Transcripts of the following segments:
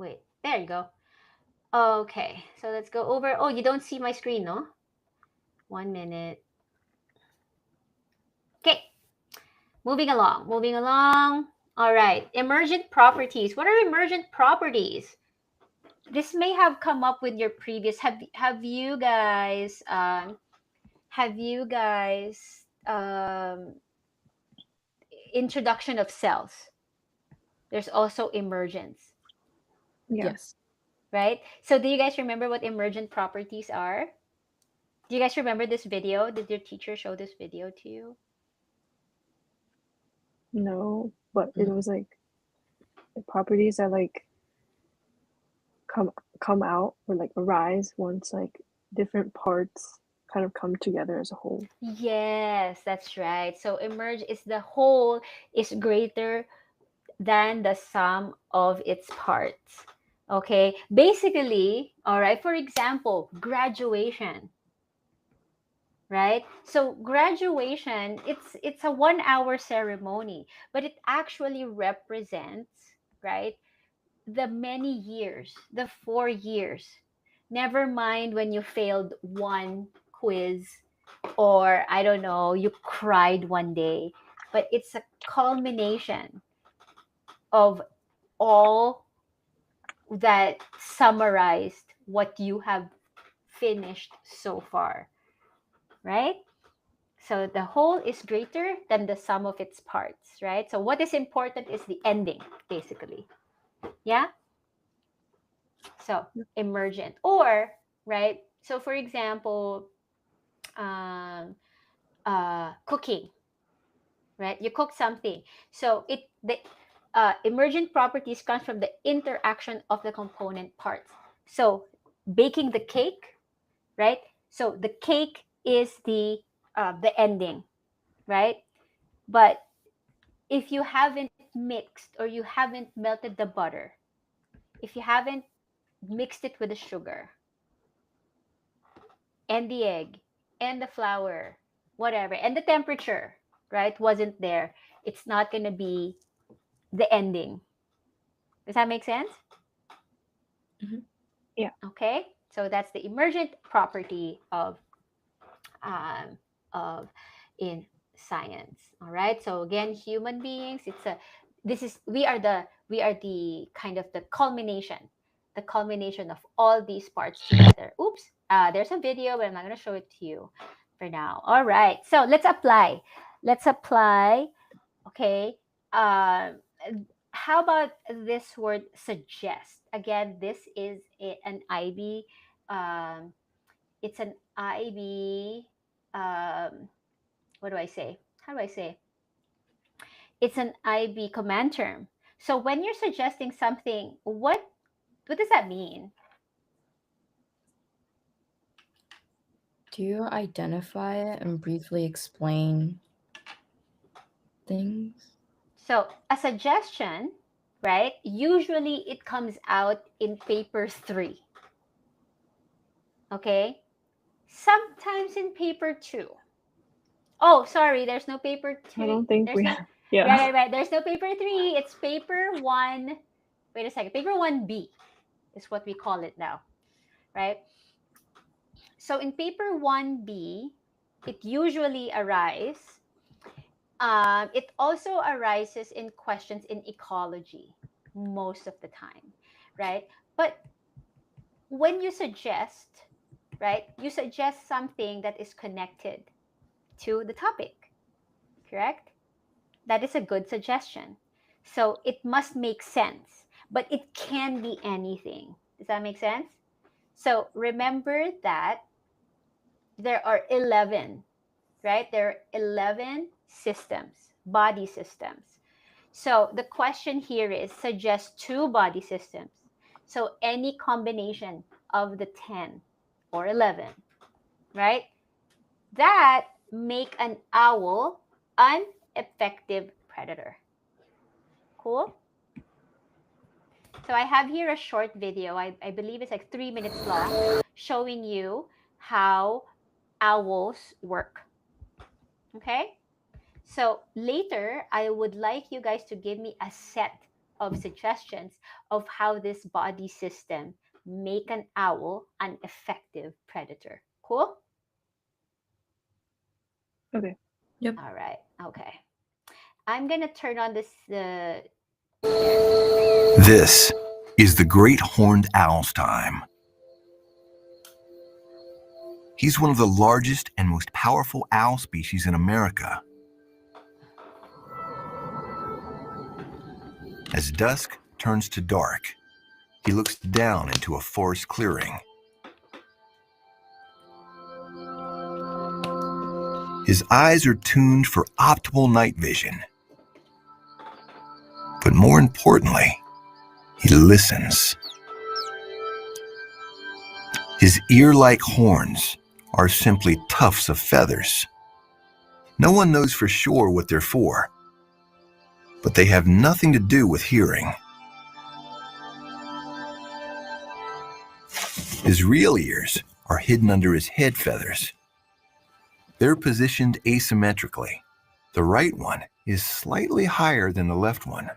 Wait, there you go. Okay, so let's go over. Oh, you don't see my screen, no? 1 minute. Okay, moving along, moving along. All right, emergent properties. What are emergent properties? This may have come up with your previous. Have you guys have you guys introduction of cells? There's also emergence, Yeah. Yes. right? So do you guys remember what emergent properties are? Do you guys remember this video? Did your teacher show this video to you? No, but it Mm. was like the properties that like come come out or like arise once like different parts kind of come together as a whole. Yes, that's right. So emerge is the whole is greater than the sum of its parts. Okay, basically, all right, for example, graduation, right? So graduation, it's a 1 hour ceremony, but it actually represents, right, the many years, the 4 years. Never mind when you failed one quiz, or I don't know, you cried one day, but it's a culmination of all that summarized what you have finished so far, right? So the whole is greater than the sum of its parts, right? So what is important is the ending, basically. Yeah. So emergent, or right. So for example, um, cooking, right? You cook something, so it the emergent properties comes from the interaction of the component parts. So baking the cake, right? So the cake is the ending, right? But if you haven't mixed or you haven't melted the butter, if you haven't mixed it with the sugar and the egg and the flour, whatever, and the temperature, right, wasn't there, it's not going to be the ending. Does that make sense? Mhm. Yeah. Okay, so that's the emergent property um, of in science. All right. So again, human beings. It's a this is we are the kind of the culmination of all these parts together. Oops. There's a video, but I'm not gonna show it to you for now. All right. So let's apply. Let's apply. Okay. How about this word suggest? Again, this is an IB. Um, it's an IB. Um, what do I say? How do I say? It's an IB command term. So when you're suggesting something, what does that mean? Do you identify it and briefly explain things? So a suggestion, right? Usually it comes out in paper 3. Okay. Sometimes in paper 2. Oh, sorry, there's no paper I 3. don't think There's we no yeah. right, right, right. There's no paper 3. It's paper 1. Wait a second. Paper 1B is what we call it now, right? So in paper 1B, it usually arises. It also arises in questions in ecology most of the time, right? But when you suggest, right, you suggest something that is connected to the topic, correct? That is a good suggestion. So it must make sense, but it can be anything. Does that make sense? So remember that there are 11, right? There are 11 systems, body systems. So the question here is suggest two body systems. So any combination of the 10 or 11, right? That make an owl an effective predator. Cool? So I have here a short video. I believe it's like 3 minutes long, showing you how owls work. Okay? So later, I would like you guys to give me a set of suggestions of how this body system make an owl an effective predator. Cool? Okay. Yep. All right. Okay. I'm gonna turn on this. This is the great horned owl's time. He's one of the largest and most powerful owl species in America. As dusk turns to dark, he looks down into a forest clearing. His eyes are tuned for optimal night vision. But more importantly, he listens. His ear-like horns are simply tufts of feathers. No one knows for sure what they're for, but they have nothing to do with hearing. His real ears are hidden under his head feathers. They're positioned asymmetrically. The right one is slightly higher than the left one.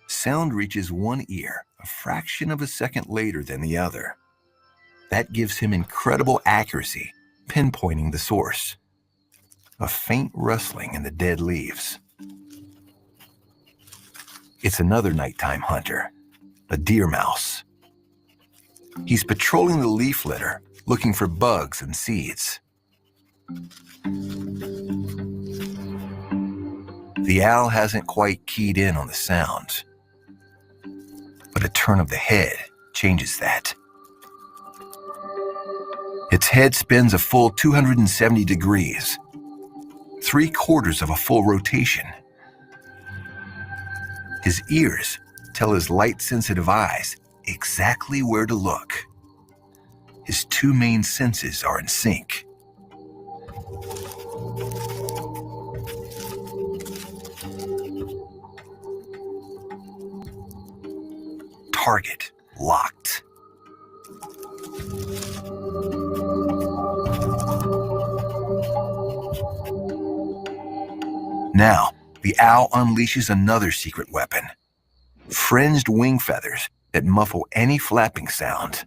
Sound reaches one ear a fraction of a second later than the other. That gives him incredible accuracy, pinpointing the source. A faint rustling in the dead leaves. It's another nighttime hunter, a deer mouse. He's patrolling the leaf litter, looking for bugs and seeds. The owl hasn't quite keyed in on the sounds, but a turn of the head changes that. Its head spins a full 270 degrees, 3/4 of a full rotation. His ears tell his light-sensitive eyes exactly where to look. His two main senses are in sync. Target locked. Now, the owl unleashes another secret weapon. Fringed wing feathers that muffle any flapping sound.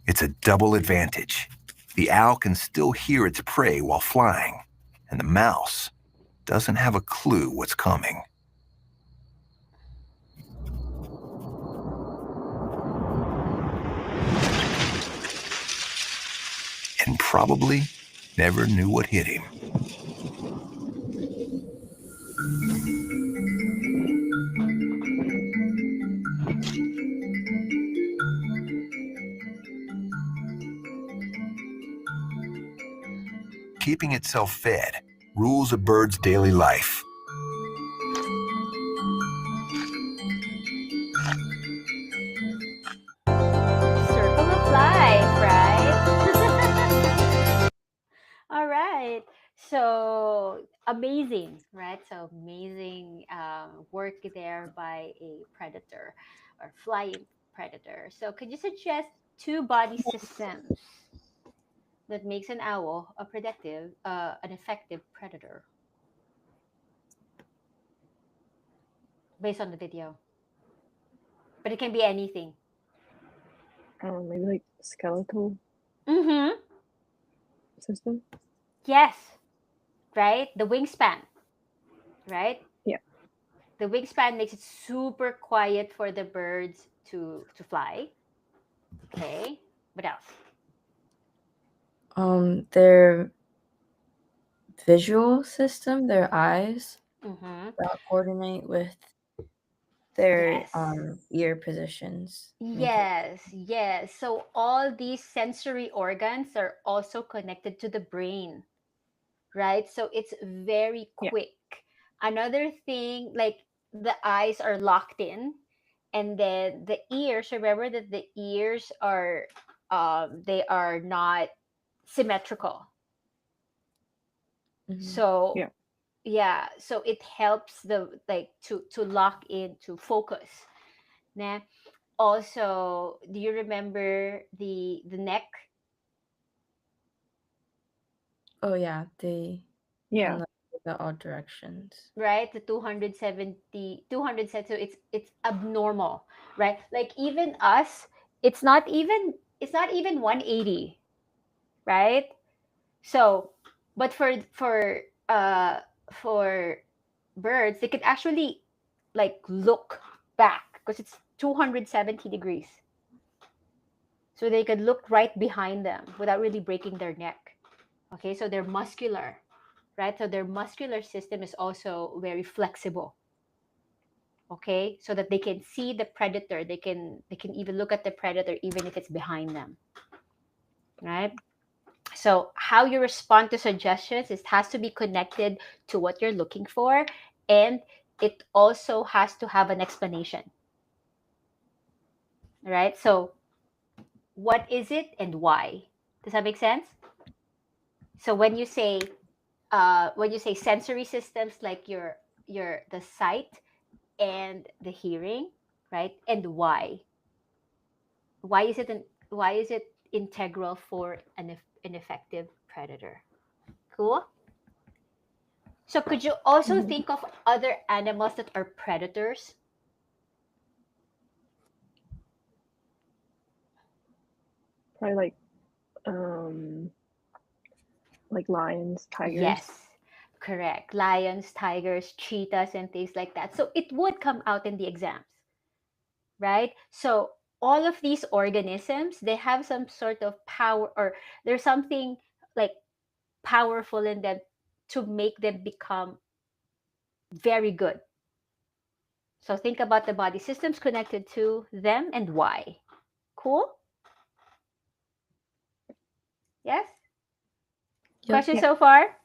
It's a double advantage. The owl can still hear its prey while flying, and the mouse doesn't have a clue what's coming. And probably never knew what hit him. Keeping itself fed rules a bird's daily life. Circle of life, right? All right. So amazing, right? So amazing work there by a predator or flying predator. So could you suggest two body systems that makes an owl an effective predator based on the video? But it can be anything. Maybe like skeletal Mm-hmm. system. Yes. Right? The wingspan. Right? Yeah. The wingspan makes it super quiet for the birds to fly. Okay. What else? Their visual system, their eyes, Mm-hmm. that coordinate with their Yes. ear positions. Yes, yes. So all these sensory organs are also connected to the brain, right? So it's very Yeah. quick. Another thing, like the eyes are locked in, and then the ears, remember that the ears are they are not symmetrical. Mhm. So Yeah. yeah, so it helps the like to lock in to focus. Nah. Also, do you remember the neck? Oh yeah, they Yeah. can like the all directions. right? The 270, so it's abnormal, right? Like even us, it's not even 180, right? So, but for birds, they could actually like look back because it's 270 degrees. So they could look right behind them without really breaking their neck. Okay, so they're muscular, right? So their muscular system is also very flexible. Okay, so that they can see the predator. They can even look at the predator even if it's behind them, right? So how you respond to suggestions, it has to be connected to what you're looking for, and it also has to have an explanation, right? So what is it and why? Does that make sense? So when you say sensory systems, like your the sight and the hearing, right? And why is it why is it integral for an effective predator? Cool. So could you also Mhm. think of other animals that are predators? Probably like lions, tigers. Yes, correct. Lions, tigers, cheetahs, and things like that. So it would come out in the exams, right? So all of these organisms, they have some sort of power, or there's something like powerful in them to make them become very good. So think about the body systems connected to them and why. Cool? Yes? Yep. Questions Yeah. so far?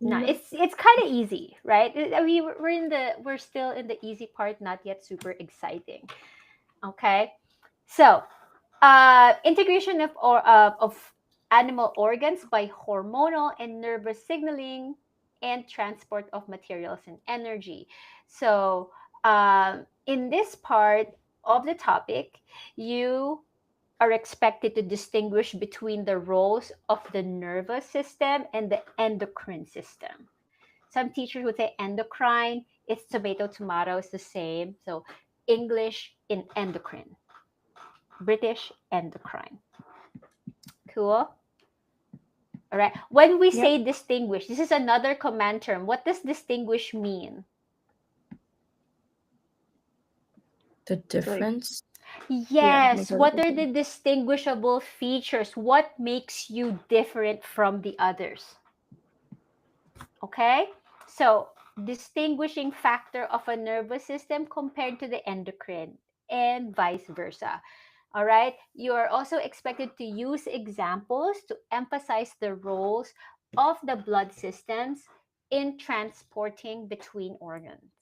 No, No. it's kind of easy, right? I mean, we're still in the easy part, not yet super exciting. Okay, so integration of animal organs by hormonal and nervous signaling and transport of materials and energy. So in this part of the topic, you are expected to distinguish between the roles of the nervous system and the endocrine system. Some teachers would say endocrine, it's tomato, tomato is the same. So English in endocrine, British endocrine. Cool. All right. When we Yep. say distinguish, this is another command term. What does distinguish mean? The To like difference. Yes. make a What are the difference. distinguishable features? What makes you different from the others? Okay. So, distinguishing factor of a nervous system compared to the endocrine and vice versa. All right. You are also expected to use examples to emphasize the roles of the blood systems in transporting between organs.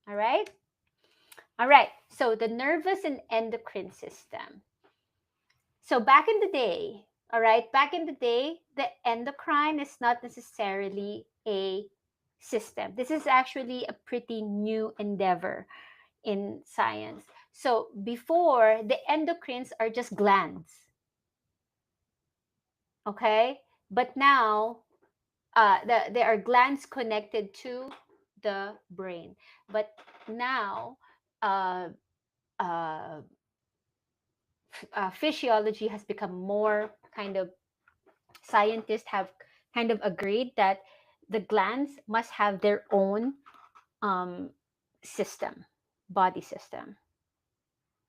All right. All right. So the nervous and endocrine system. So back in the day, all right, back in the day, the endocrine is not necessarily a system. This is actually a pretty new endeavor in science. So before, the endocrines are just glands, okay? But now, there are glands connected to the brain. But now, uh, uh, physiology has become more kind of, scientists have kind of agreed that the glands must have their own um, system, body system.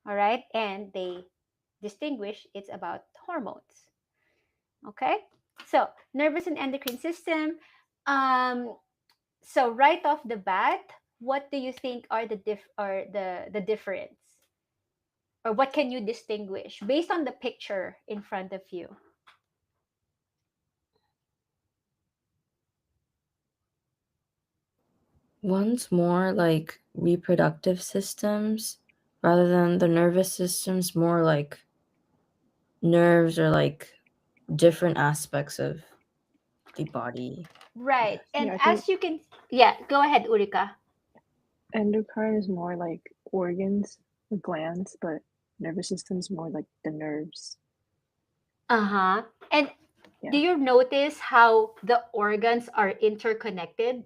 All right. And they distinguish it's about hormones. Okay. So, nervous and endocrine system. Um, so, right off the bat, what do you think are the difference? Or what can you distinguish based on the picture in front of you? One's more like reproductive systems rather than the nervous systems, more like nerves or like different aspects of the body. Right. And Yeah, I think as you can, yeah, go ahead, Ulrika. endocrine is more like organs, the glands, but nervous system's more like the nerves. Uh-huh. And Yeah. Do you notice how the organs are interconnected?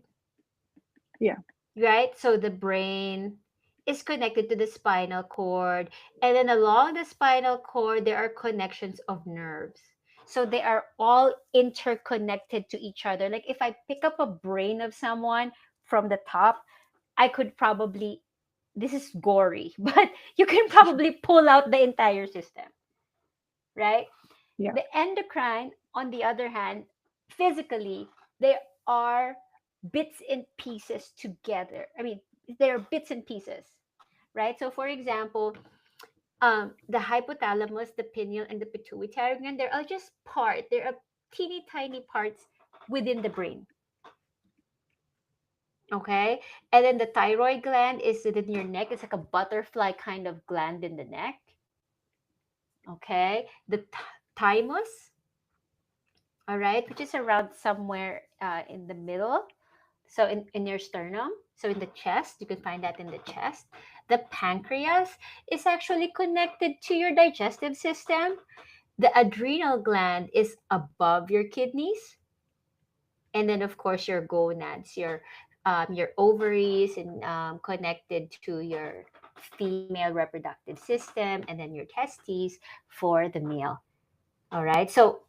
Yeah. Right? So the brain is connected to the spinal cord, and then along the spinal cord, there are connections of nerves. So they are all interconnected to each other. Like if I pick up a brain of someone from the top, I could probably, this is gory, but you can probably pull out the entire system, right? Yeah. The endocrine, on the other hand, physically, they are bits and pieces together. I mean, they're bits and pieces, right? So, for example, the hypothalamus, the pineal, and the pituitary gland, they're all just part. They're teeny tiny parts within the brain. Okay, and then the thyroid gland is within your neck. It's like a butterfly kind of gland in the neck. Okay, the thymus, all right, which is around somewhere in the middle. So in your sternum, so in the chest, you can find that in the chest. The pancreas is actually connected to your digestive system. The adrenal gland is above your kidneys. And then, of course, your gonads, your ovaries, and connected to your female reproductive system, and then your testes for the male. All right. So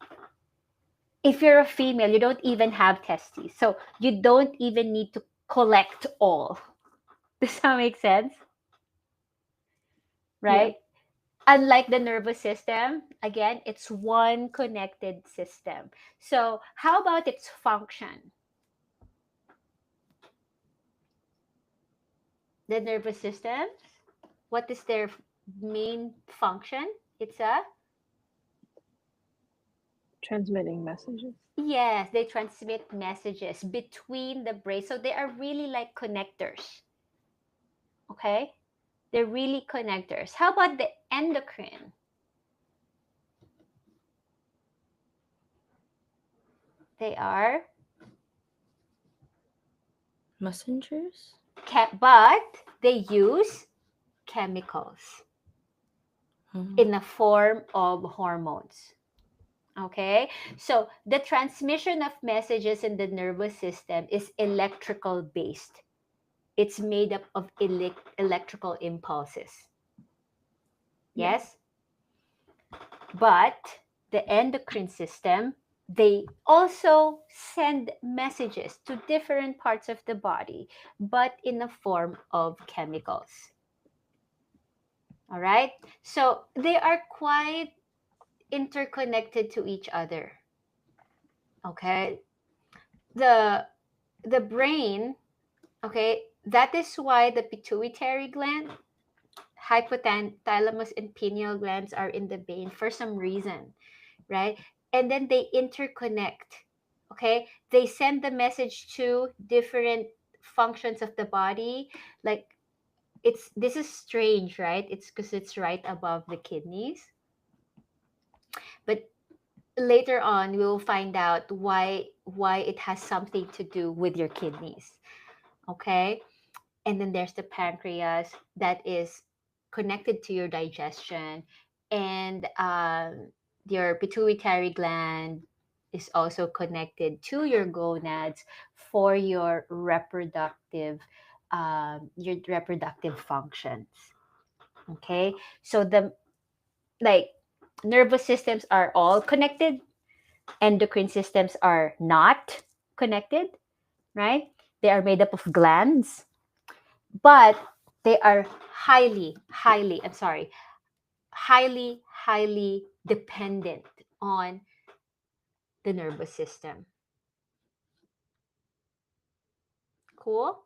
if you're a female, you don't even have testes. So you don't even need to collect all. Does that make sense? Yeah. Right? Unlike the nervous system, again, it's one connected system. So, how about its function? The nervous system, what is their main function? It's a, Transmitting messages. yes, they transmit messages between the brain. So they are really like connectors. Okay? They're really connectors. How about the endocrine? They are, Messengers? but they use chemicals Hmm. in the form of hormones. Okay, so the transmission of messages in the nervous system is electrical based. It's made up of electrical impulses. Yeah. Yes, but the endocrine system, they also send messages to different parts of the body, but in the form of chemicals. All right, so they are quite interconnected to each other. Okay, the the brain, okay, that is why the pituitary gland, hypothalamus, and pineal glands are in the brain for some reason, right? And then they interconnect. Okay, they send the message to different functions of the body. Like, it's, this is strange, right? It's because it's right above the kidneys, but later on we will find out why it has something to do with your kidneys. Okay, and then there's the pancreas that is connected to your digestion, and your pituitary gland is also connected to your gonads for your reproductive functions. Okay, so the, like, nervous systems are all connected, endocrine systems are not connected, right? They are made up of glands, but they are I'm sorry, highly dependent on the nervous system. Cool?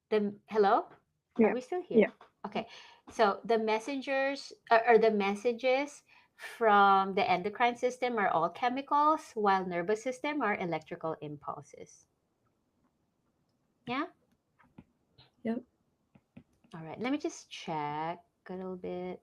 The, hello? Are Yeah. we still here? Yeah. Okay. So the messengers, or the messages from the endocrine system are all chemicals, while nervous system are electrical impulses. Yeah? Yep. All right. Let me just check a little bit.